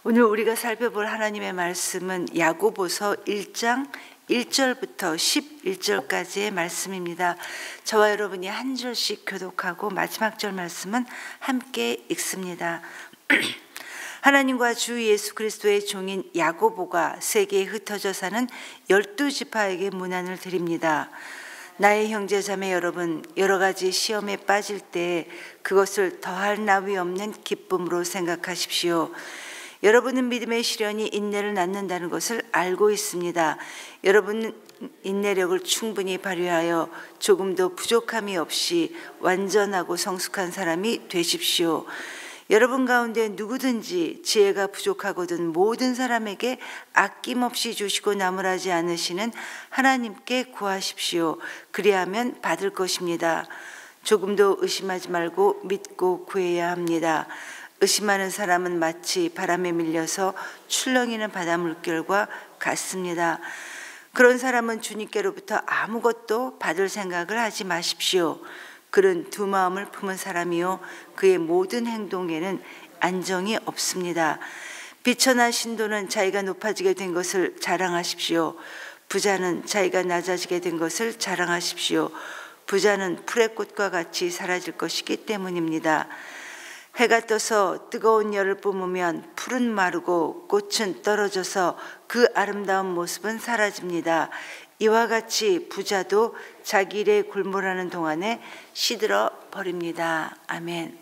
오늘 우리가 살펴볼 하나님의 말씀은 야고보서 1장 1절부터 11절까지의 말씀입니다. 저와 여러분이 한 절씩 교독하고 마지막 절 말씀은 함께 읽습니다. 하나님과 주 예수 그리스도의 종인 야고보가 세계에 흩어져 사는 12지파에게 문안을 드립니다. 나의 형제 자매 여러분, 여러 가지 시험에 빠질 때 그것을 더할 나위 없는 기쁨으로 생각하십시오. 여러분은 믿음의 시련이 인내를 낳는다는 것을 알고 있습니다. 여러분은 인내력을 충분히 발휘하여 조금도 부족함이 없이 완전하고 성숙한 사람이 되십시오. 여러분 가운데 누구든지 지혜가 부족하거든 모든 사람에게 아낌없이 주시고 나무라지 않으시는 하나님께 구하십시오. 그리하면 받을 것입니다. 조금도 의심하지 말고 믿고 구해야 합니다. 의심하는 사람은 마치 바람에 밀려서 출렁이는 바다 물결과 같습니다. 그런 사람은 주님께로부터 아무것도 받을 생각을 하지 마십시오. 그는 두 마음을 품은 사람이요 그의 모든 행동에는 안정이 없습니다. 비천한 신도는 자기가 높아지게 된 것을 자랑하십시오. 부자는 자기가 낮아지게 된 것을 자랑하십시오. 부자는 풀의 꽃과 같이 사라질 것이기 때문입니다. 해가 떠서 뜨거운 열을 뿜으면 풀은 마르고 꽃은 떨어져서 그 아름다운 모습은 사라집니다. 이와 같이 부자도 자기 일에 골몰하는 동안에 시들어 버립니다. 아멘.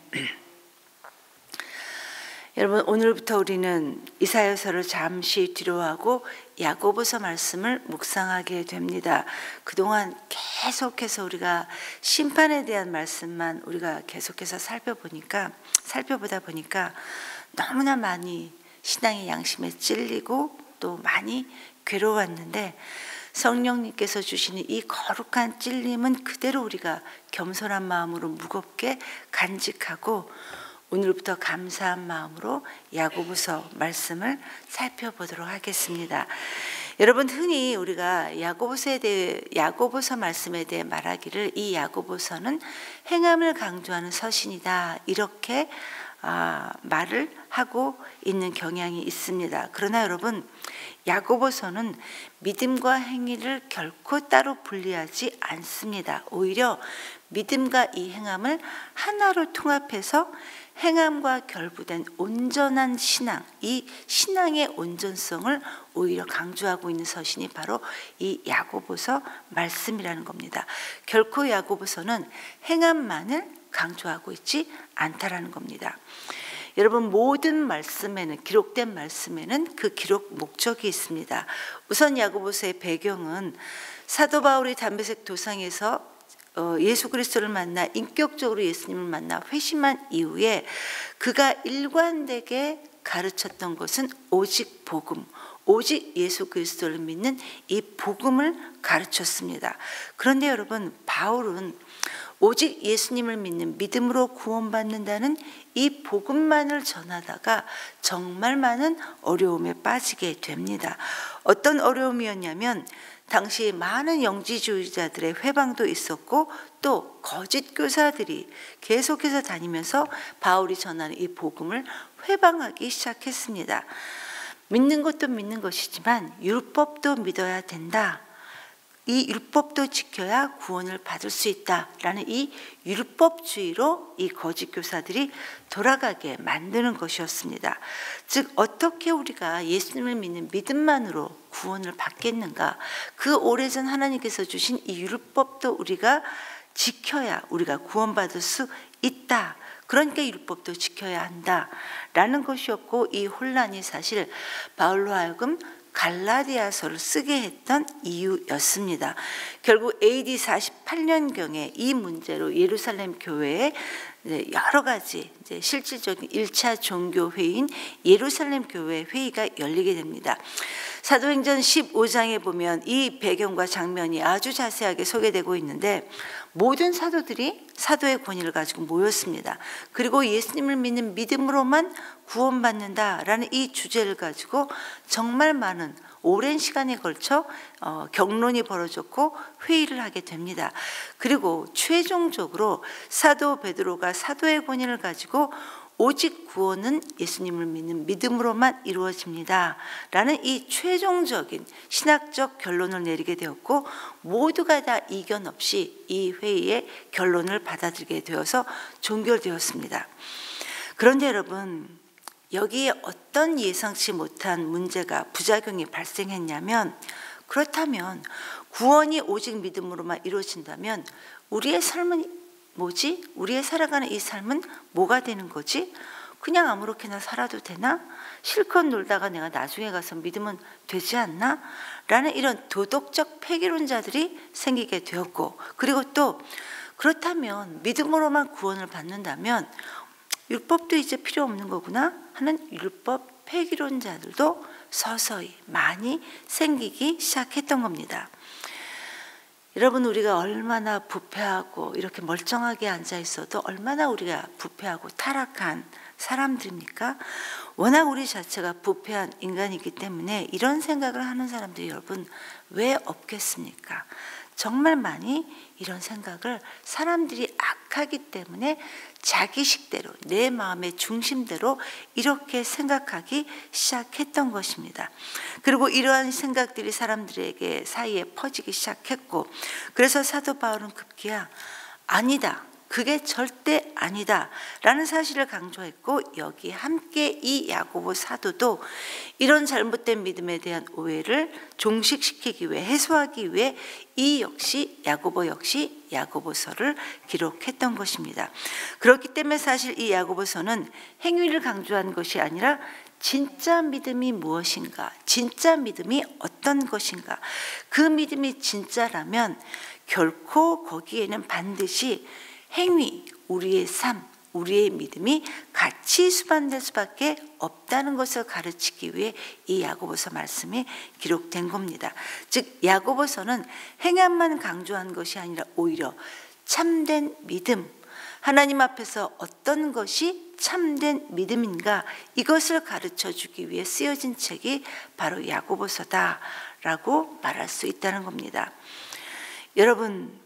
여러분, 오늘부터 우리는 이사야서를 잠시 뒤로하고 야고보서 말씀을 묵상하게 됩니다. 그동안 계속해서 우리가 심판에 대한 말씀만 우리가 계속해서 살펴보다 보니까 너무나 많이 신앙의 양심에 찔리고 또 많이 괴로웠는데, 성령님께서 주시는 이 거룩한 찔림은 그대로 우리가 겸손한 마음으로 무겁게 간직하고 오늘부터 감사한 마음으로 야고보서 말씀을 살펴보도록 하겠습니다. 여러분, 흔히 우리가 야고보서 말씀에 대해 말하기를 이 야고보서는 행함을 강조하는 서신이다, 이렇게 말을 하고 있는 경향이 있습니다. 그러나 여러분, 야고보서는 믿음과 행위를 결코 따로 분리하지 않습니다. 오히려 믿음과 이 행함을 하나로 통합해서 행함과 결부된 온전한 신앙, 이 신앙의 온전성을 오히려 강조하고 있는 서신이 바로 이 야고보서 말씀이라는 겁니다. 결코 야고보서는 행함만을 강조하고 있지 않다라는 겁니다. 여러분, 모든 말씀에는, 기록된 말씀에는 그 기록 목적이 있습니다. 우선 야고보서의 배경은 사도 바울이 담베색 도상에서 예수 그리스도를 만나 인격적으로 예수님을 만나 회심한 이후에 그가 일관되게 가르쳤던 것은 오직 복음, 오직 예수 그리스도를 믿는 이 복음을 가르쳤습니다. 그런데 여러분, 바울은 오직 예수님을 믿는 믿음으로 구원받는다는 이 복음만을 전하다가 정말 많은 어려움에 빠지게 됩니다. 어떤 어려움이었냐면 당시 많은 영지주의자들의 회방도 있었고 또 거짓 교사들이 계속해서 다니면서 바울이 전하는 이 복음을 회방하기 시작했습니다. 믿는 것도 믿는 것이지만 율법도 믿어야 된다. 이 율법도 지켜야 구원을 받을 수 있다라는 이 율법주의로 이 거짓 교사들이 돌아가게 만드는 것이었습니다. 즉, 어떻게 우리가 예수님을 믿는 믿음만으로 구원을 받겠는가? 그 오래전 하나님께서 주신 이 율법도 우리가 지켜야 우리가 구원받을 수 있다. 그러니까 율법도 지켜야 한다라는 것이었고, 이 혼란이 사실 바울로 하여금 갈라디아서를 쓰게 했던 이유였습니다. 결국 AD 48년경에 이 문제로 예루살렘 교회에 여러 가지 실질적인 1차 종교 회의인 예루살렘 교회 회의가 열리게 됩니다. 사도행전 15장에 보면 이 배경과 장면이 아주 자세하게 소개되고 있는데, 모든 사도들이 사도의 권위를 가지고 모였습니다. 그리고 예수님을 믿는 믿음으로만 구원받는다라는 이 주제를 가지고 정말 많은 오랜 시간에 걸쳐 경론이 벌어졌고 회의를 하게 됩니다. 그리고 최종적으로 사도 베드로가 사도의 권위를 가지고 오직 구원은 예수님을 믿는 믿음으로만 이루어집니다 라는 이 최종적인 신학적 결론을 내리게 되었고, 모두가 다 이견 없이 이 회의의 결론을 받아들이게 되어서 종결되었습니다. 그런데 여러분, 여기에 어떤 예상치 못한 문제가, 부작용이 발생했냐면, 그렇다면 구원이 오직 믿음으로만 이루어진다면 우리의 삶은 뭐지? 우리의 살아가는 이 삶은 뭐가 되는 거지? 그냥 아무렇게나 살아도 되나? 실컷 놀다가 내가 나중에 가서 믿으면 되지 않나? 라는 이런 도덕적 폐기론자들이 생기게 되었고, 그리고 또 그렇다면 믿음으로만 구원을 받는다면 율법도 이제 필요 없는 거구나 하는 율법 폐기론자들도 서서히 많이 생기기 시작했던 겁니다. 여러분, 우리가 얼마나 부패하고 이렇게 멀쩡하게 앉아 있어도 얼마나 우리가 부패하고 타락한 사람들입니까? 워낙 우리 자체가 부패한 인간이기 때문에 이런 생각을 하는 사람들이 여러분 왜 없겠습니까? 정말 많이 이런 생각을, 사람들이 악하기 때문에 자기식대로, 내 마음의 중심대로 이렇게 생각하기 시작했던 것입니다. 그리고 이러한 생각들이 사람들에게 사이에 퍼지기 시작했고, 그래서 사도 바울은 급기야 아니다, 그게 절대 아니다 라는 사실을 강조했고, 여기 함께 이 야고보 사도도 이런 잘못된 믿음에 대한 오해를 종식시키기 위해, 해소하기 위해 이 역시 야고보 역시 야고보서를 기록했던 것입니다. 그렇기 때문에 사실 이 야고보서는 행위를 강조한 것이 아니라 진짜 믿음이 무엇인가, 진짜 믿음이 어떤 것인가, 그 믿음이 진짜라면 결코 거기에는 반드시 행위, 우리의 삶, 우리의 믿음이 같이 수반될 수밖에 없다는 것을 가르치기 위해 이 야고보서 말씀이 기록된 겁니다. 즉 야고보서는 행함만 강조한 것이 아니라 오히려 참된 믿음, 하나님 앞에서 어떤 것이 참된 믿음인가, 이것을 가르쳐주기 위해 쓰여진 책이 바로 야고보서다라고 말할 수 있다는 겁니다. 여러분,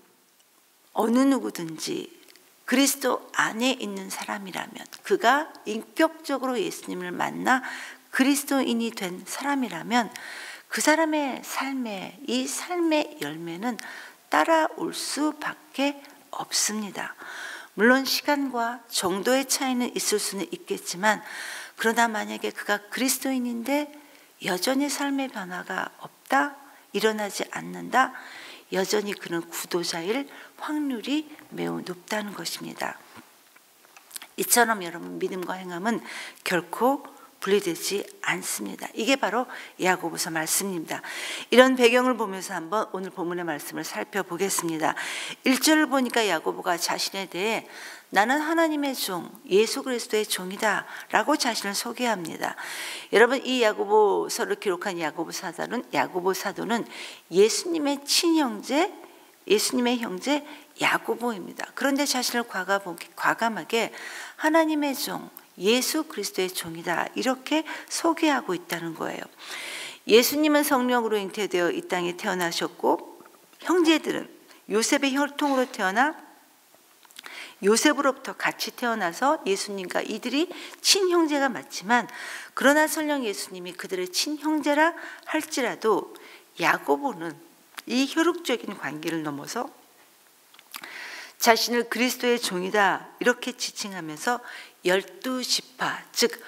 어느 누구든지 그리스도 안에 있는 사람이라면, 그가 인격적으로 예수님을 만나 그리스도인이 된 사람이라면 그 사람의 삶에, 이 삶의 열매는 따라올 수밖에 없습니다. 물론 시간과 정도의 차이는 있을 수는 있겠지만, 그러나 만약에 그가 그리스도인인데 여전히 삶의 변화가 없다, 일어나지 않는다, 여전히 그는 구도자일 확률이 매우 높다는 것입니다. 이처럼 여러분, 믿음과 행함은 결코 분리되지 않습니다. 이게 바로 야고보서 말씀입니다. 이런 배경을 보면서 한번 오늘 본문의 말씀을 살펴보겠습니다. 1절을 보니까 야고보가 자신에 대해 나는 하나님의 종, 예수 그리스도의 종이다 라고 자신을 소개합니다. 여러분, 이 야고보서를 기록한 야고보 사도는 예수님의 친형제, 예수님의 형제 야고보입니다. 그런데 자신을 과감하게 하나님의 종, 예수 그리스도의 종이다 이렇게 소개하고 있다는 거예요. 예수님은 성령으로 잉태되어 이 땅에 태어나셨고, 형제들은 요셉의 혈통으로 태어나 요셉으로부터 같이 태어나서 예수님과 이들이 친형제가 맞지만, 그러나 설령 예수님이 그들의 친형제라 할지라도 야고보는 이 혈육적인 관계를 넘어서 자신을 그리스도의 종이다 이렇게 지칭하면서 12지파, 즉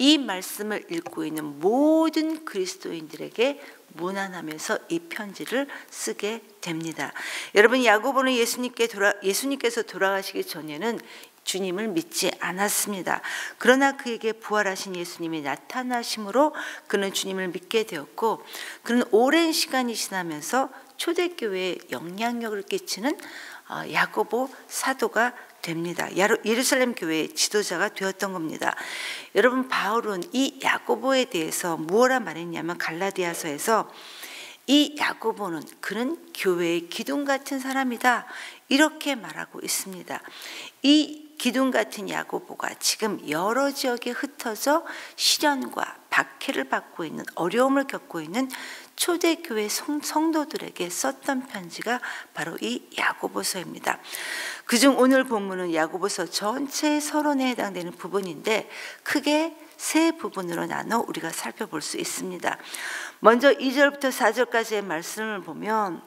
이 말씀을 읽고 있는 모든 그리스도인들에게 문안하면서 이 편지를 쓰게 됩니다. 여러분, 야고보는 예수님께서 돌아가시기 전에는 주님을 믿지 않았습니다. 그러나 그에게 부활하신 예수님이 나타나심으로 그는 주님을 믿게 되었고, 그는 오랜 시간이 지나면서 초대교회에 영향력을 끼치는 야고보 사도가 됩니다. 예루살렘 교회의 지도자가 되었던 겁니다. 여러분, 바울은 이 야고보에 대해서 무엇라 말했냐면, 갈라디아서에서 이 야고보는 그는 교회의 기둥 같은 사람이다 이렇게 말하고 있습니다. 이 기둥 같은 야고보가 지금 여러 지역에 흩어져 시련과 박해를 받고 있는, 어려움을 겪고 있는 초대교회 성도들에게 썼던 편지가 바로 이 야고보서입니다. 그중 오늘 본문은 야고보서 전체의 서론에 해당되는 부분인데 크게 세 부분으로 나눠 우리가 살펴볼 수 있습니다. 먼저 2절부터 4절까지의 말씀을 보면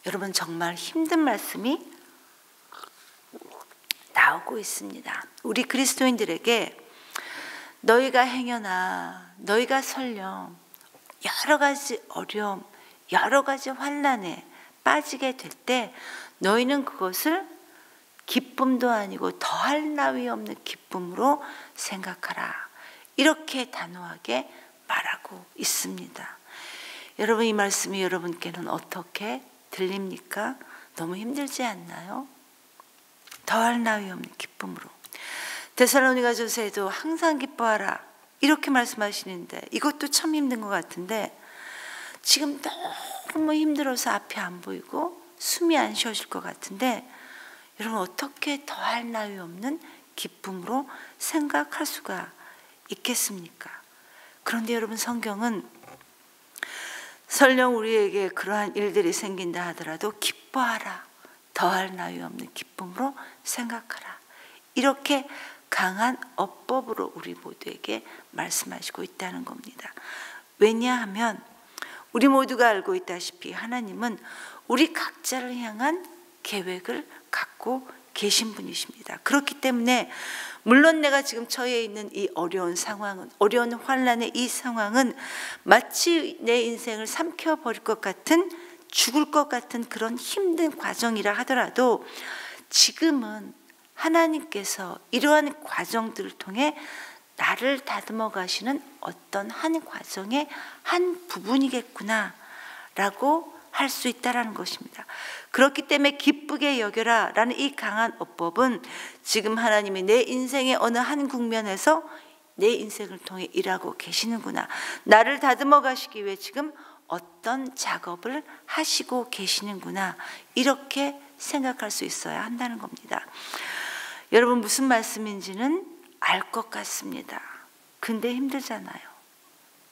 여러분 정말 힘든 말씀이 나오고 있습니다. 우리 그리스도인들에게 너희가 행여나 너희가 설령 여러 가지 어려움, 여러 가지 환난에 빠지게 될 때 너희는 그것을 기쁨도 아니고 더할 나위 없는 기쁨으로 생각하라. 이렇게 단호하게 말하고 있습니다. 여러분 이 말씀이 여러분께는 어떻게 들립니까? 너무 힘들지 않나요? 더할 나위 없는 기쁨으로. 데살로니가전서에도 항상 기뻐하라 이렇게 말씀하시는데 이것도 참 힘든 것 같은데 지금 너무 힘들어서 앞이 안 보이고 숨이 안 쉬어질 것 같은데 여러분 어떻게 더할 나위 없는 기쁨으로 생각할 수가 있겠습니까? 그런데 여러분 성경은 설령 우리에게 그러한 일들이 생긴다 하더라도 기뻐하라. 더할 나위 없는 기쁨으로 생각하라. 이렇게 강한 어법으로 우리 모두에게 말씀하시고 있다는 겁니다. 왜냐하면 우리 모두가 알고 있다시피 하나님은 우리 각자를 향한 계획을 갖고 계신 분이십니다. 그렇기 때문에 물론 내가 지금 처해 있는 이 어려운 상황은, 어려운 환난의 이 상황은 마치 내 인생을 삼켜버릴 것 같은, 죽을 것 같은 그런 힘든 과정이라 하더라도 지금은 하나님께서 이러한 과정들을 통해 나를 다듬어 가시는 어떤 한 과정의 한 부분이겠구나 라고 할 수 있다는 것입니다. 그렇기 때문에 기쁘게 여겨라 라는 이 강한 어법은 지금 하나님이 내 인생의 어느 한 국면에서 내 인생을 통해 일하고 계시는구나, 나를 다듬어 가시기 위해 지금 어떤 작업을 하시고 계시는구나, 이렇게 생각할 수 있어야 한다는 겁니다. 여러분 무슨 말씀인지는 알 것 같습니다. 근데 힘들잖아요.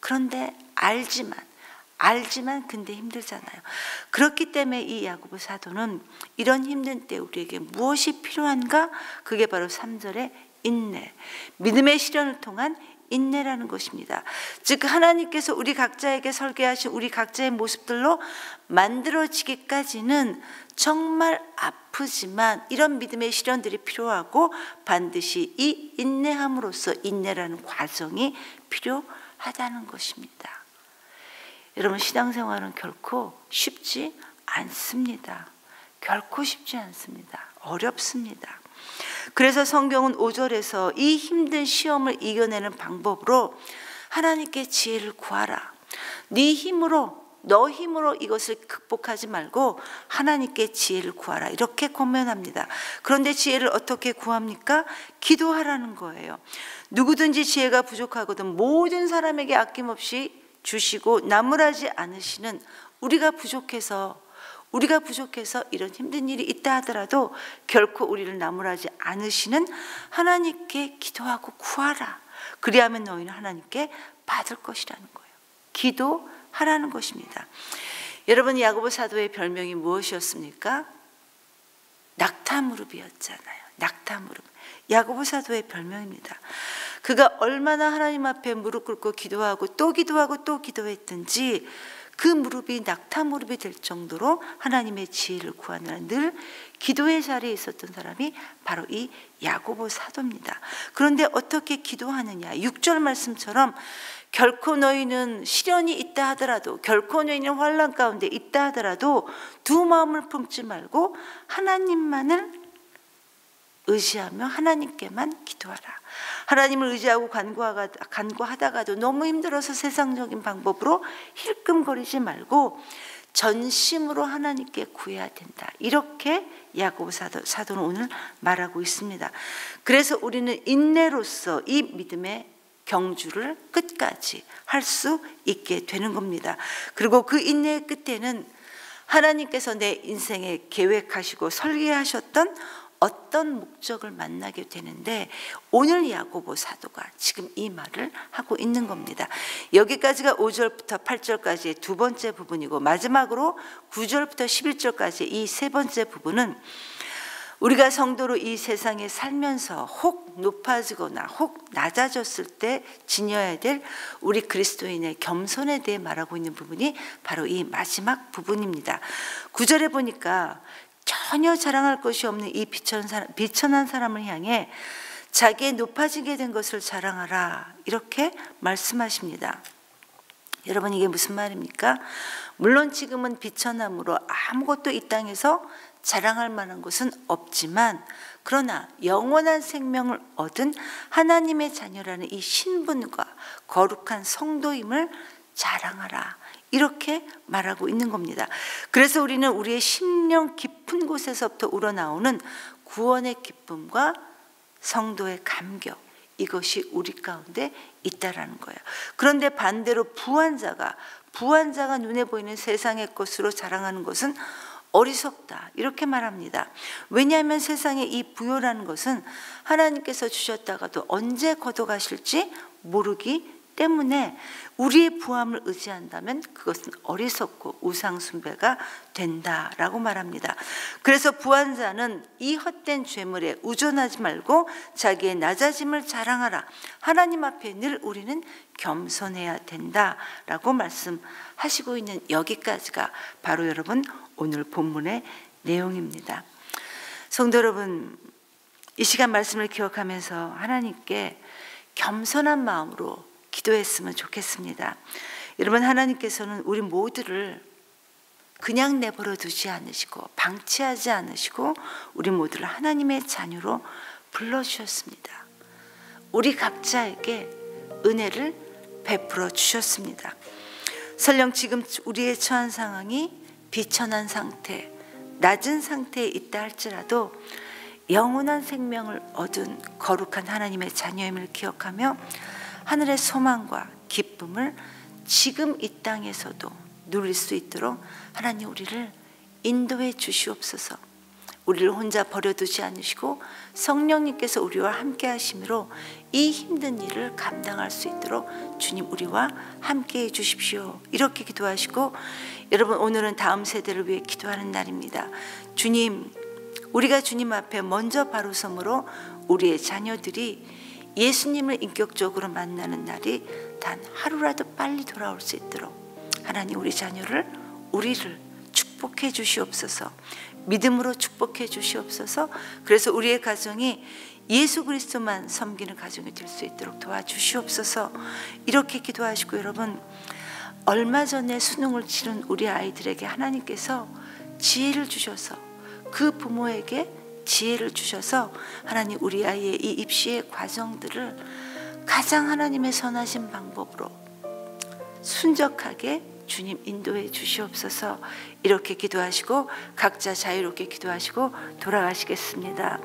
그런데 알지만 근데 힘들잖아요. 그렇기 때문에 이 야고보 사도는 이런 힘든 때 우리에게 무엇이 필요한가? 그게 바로 3절의 인내, 믿음의 시련을 통한 인내라는 것입니다. 즉 하나님께서 우리 각자에게 설계하신 우리 각자의 모습들로 만들어지기까지는 정말 아프지만 이런 믿음의 시련들이 필요하고 반드시 이 인내함으로써 인내라는 과정이 필요하다는 것입니다. 여러분 신앙생활은 결코 쉽지 않습니다. 결코 쉽지 않습니다. 어렵습니다. 그래서 성경은 5절에서 이 힘든 시험을 이겨내는 방법으로 하나님께 지혜를 구하라. 네 힘으로, 너 힘으로 이것을 극복하지 말고 하나님께 지혜를 구하라. 이렇게 권면합니다. 그런데 지혜를 어떻게 구합니까? 기도하라는 거예요. 누구든지 지혜가 부족하거든 모든 사람에게 아낌없이 주시고 나무라지 않으시는 우리가 부족해서 이런 힘든 일이 있다 하더라도 결코 우리를 나무라지 않으시는 하나님께 기도하고 구하라. 그리하면 너희는 하나님께 받을 것이라는 거예요. 기도하라는 것입니다. 여러분 야고보 사도의 별명이 무엇이었습니까? 낙타무릎이었잖아요. 낙타무릎. 야고보 사도의 별명입니다. 그가 얼마나 하나님 앞에 무릎 꿇고 기도하고 또 기도하고 또 기도했든지 그 무릎이 낙타 무릎이 될 정도로 하나님의 지혜를 구하느라 늘 기도의 자리에 있었던 사람이 바로 이 야고보 사도입니다. 그런데 어떻게 기도하느냐? 6절 말씀처럼 결코 너희는 시련이 있다 하더라도, 결코 너희는 환난 가운데 있다 하더라도 두 마음을 품지 말고 하나님만을 의지하며 하나님께만 기도하라. 하나님을 의지하고 간구하다가도 너무 힘들어서 세상적인 방법으로 힐끔거리지 말고 전심으로 하나님께 구해야 된다. 이렇게 야고보 사도는 오늘 말하고 있습니다. 그래서 우리는 인내로서 이 믿음의 경주를 끝까지 할 수 있게 되는 겁니다. 그리고 그 인내의 끝에는 하나님께서 내 인생에 계획하시고 설계하셨던 어떤 목적을 만나게 되는데 오늘 야고보 사도가 지금 이 말을 하고 있는 겁니다. 여기까지가 5절부터 8절까지의 두 번째 부분이고 마지막으로 9절부터 11절까지의 이 세 번째 부분은 우리가 성도로 이 세상에 살면서 혹 높아지거나 혹 낮아졌을 때 지녀야 될 우리 그리스도인의 겸손에 대해 말하고 있는 부분이 바로 이 마지막 부분입니다. 9절에 보니까 전혀 자랑할 것이 없는 이 비천한 사람을 향해 자기의 높아지게 된 것을 자랑하라 이렇게 말씀하십니다. 여러분 이게 무슨 말입니까? 물론 지금은 비천함으로 아무것도 이 땅에서 자랑할 만한 것은 없지만 그러나 영원한 생명을 얻은 하나님의 자녀라는 이 신분과 거룩한 성도임을 자랑하라 이렇게 말하고 있는 겁니다. 그래서 우리는 우리의 심령 깊은 곳에서부터 우러나오는 구원의 기쁨과 성도의 감격 이것이 우리 가운데 있다라는 거예요. 그런데 반대로 부한 자가 눈에 보이는 세상의 것으로 자랑하는 것은 어리석다 이렇게 말합니다. 왜냐하면 세상의 이 부요라는 것은 하나님께서 주셨다가도 언제 걷어가실지 모르기 때문에 우리의 부함을 의지한다면 그것은 어리석고 우상숭배가 된다라고 말합니다. 그래서 부한 자는 이 헛된 죄물에 우존하지 말고 자기의 낮아짐을 자랑하라. 하나님 앞에 늘 우리는 겸손해야 된다라고 말씀하시고 있는 여기까지가 바로 여러분 오늘 본문의 내용입니다. 성도 여러분, 이 시간 말씀을 기억하면서 하나님께 겸손한 마음으로 기도했으면 좋겠습니다. 여러분 하나님께서는 우리 모두를 그냥 내버려 두지 않으시고 방치하지 않으시고 우리 모두를 하나님의 자녀로 불러주셨습니다. 우리 각자에게 은혜를 베풀어 주셨습니다. 설령 지금 우리의 처한 상황이 비천한 상태, 낮은 상태에 있다 할지라도 영원한 생명을 얻은 거룩한 하나님의 자녀임을 기억하며 하늘의 소망과 기쁨을 지금 이 땅에서도 누릴 수 있도록 하나님 우리를 인도해 주시옵소서. 우리를 혼자 버려두지 않으시고 성령님께서 우리와 함께 하심으로 이 힘든 일을 감당할 수 있도록 주님 우리와 함께 해 주십시오. 이렇게 기도하시고 여러분 오늘은 다음 세대를 위해 기도하는 날입니다. 주님, 우리가 주님 앞에 먼저 바로 섬으로 우리의 자녀들이 예수님을 인격적으로 만나는 날이 단 하루라도 빨리 돌아올 수 있도록 하나님 우리를 축복해 주시옵소서. 믿음으로 축복해 주시옵소서. 그래서 우리의 가정이 예수 그리스도만 섬기는 가정이 될 수 있도록 도와주시옵소서. 이렇게 기도하시고 여러분 얼마 전에 수능을 치른 우리 아이들에게 하나님께서 지혜를 주셔서 그 부모에게 지혜를 주셔서 하나님 우리 아이의 이 입시의 과정들을 가장 하나님의 선하신 방법으로 순적하게 주님 인도해 주시옵소서. 이렇게 기도하시고 각자 자유롭게 기도하시고 돌아가시겠습니다.